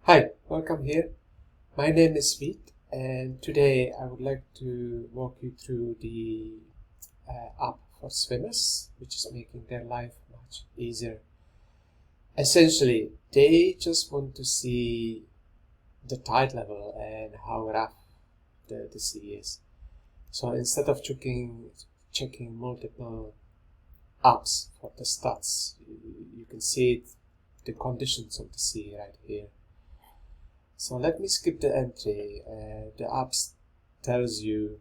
Hi, welcome here. My name is Sweet, and today I would like to walk you through the app for swimmers, which is making their life much easier. Essentially, they just want to see the tide level and how rough the sea is. So instead of checking multiple apps for the stats, you can see the conditions of the sea right here. So let me skip the entry. The app tells you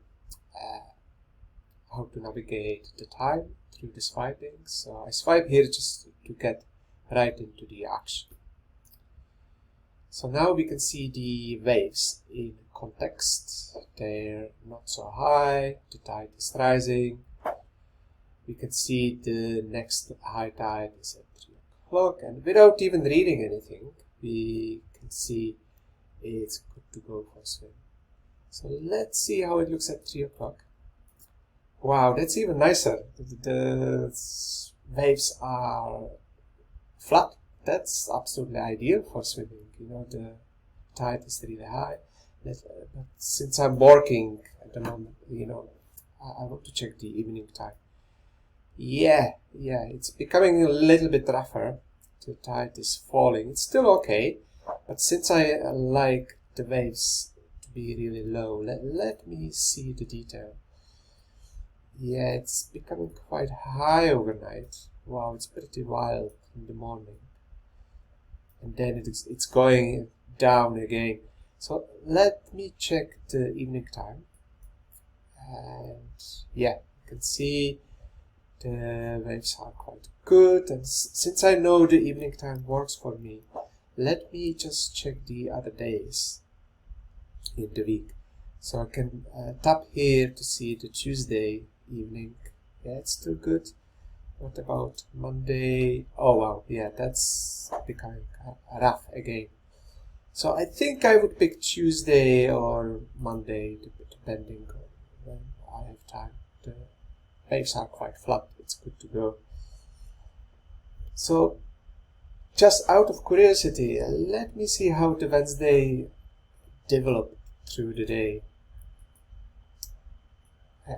how to navigate the time through the swiping. So I swipe here just to get right into the action. So now we can see the waves in context. They're not so high, the tide is rising. We can see the next high tide is at 3 o'clock, and without even reading anything, we can see it's good to go for a swim. So let's see how it looks at 3 o'clock. Wow, that's even nicer. The waves are flat. That's absolutely ideal for swimming. You know, the tide is really high. But since I'm working at the moment, I want to check the evening time. Yeah, it's becoming a little bit rougher. The tide is falling. It's still okay. But since I like the waves to be really low, let me see the detail. Yeah, it's becoming quite high overnight. Wow, it's pretty wild in the morning. And then it's going down again. So let me check the evening time. And yeah, you can see the waves are quite good. And since I know the evening time works for me, let me just check the other days in the week. So I can tap here to see the Tuesday evening. Yeah, it's still good. What about Monday? Oh wow, yeah, that's becoming rough again. So I think I would pick Tuesday or Monday, depending on when I have time. The waves are quite flat. It's good to go. So just out of curiosity, let me see how the Wednesday developed through the day.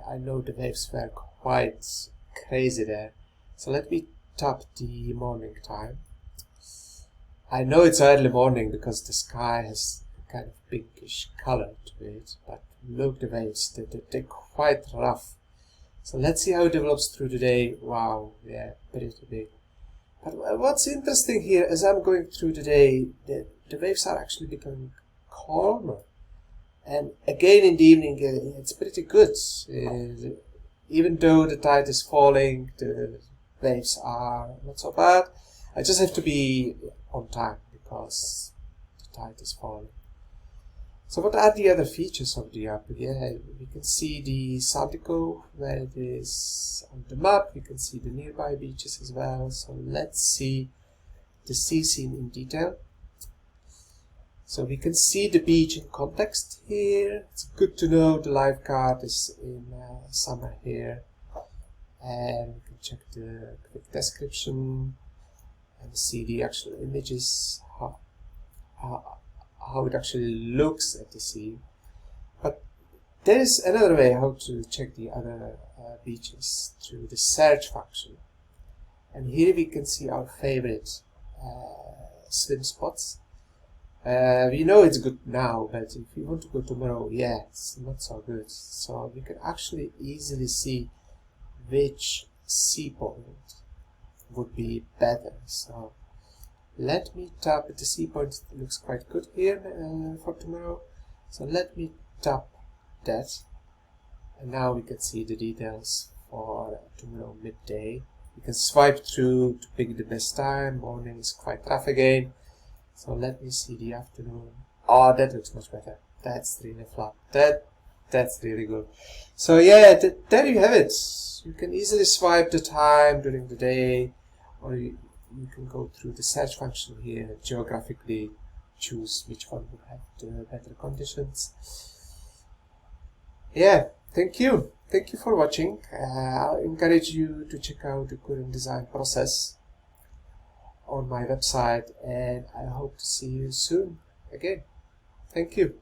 I know the waves were quite crazy there. So let me tap the morning time. I know it's early morning because the sky has a kind of pinkish color to it, but look, the waves, they're quite rough. So let's see how it develops through the day. Wow, yeah, pretty big. But what's interesting here, as I'm going through the day, the waves are actually becoming calmer. And again in the evening, it's pretty good. Even though the tide is falling, the waves are not so bad. I just have to be on time because the tide is falling. So what are the other features of the app? Yeah, we can see the Santico where it is on the map. We can see the nearby beaches as well. So let's see the sea scene in detail. So we can see the beach in context here. It's good to know the lifeguard is in summer here. And we can check the quick description and see the actual images, how it actually looks at the sea. But there is another way how to check the other beaches through the search function. And here we can see our favorite swim spots. We know it's good now, but if we want to go tomorrow, yeah, it's not so good. So we can actually easily see which sea point would be better. So let me tap at the sea point. It looks quite good here for tomorrow. So let me tap that. And now we can see the details for tomorrow midday. You can swipe through to pick the best time. Morning is quite rough again. So let me see the afternoon. Oh, that looks much better. That's really flat. That's really good. So yeah, there you have it. You can easily swipe the time during the day, or you can go through the search function here and geographically choose which one would have the better conditions. Yeah, thank you. Thank you for watching. I encourage you to check out the current design process on my website, and I hope to see you soon. again. Thank you.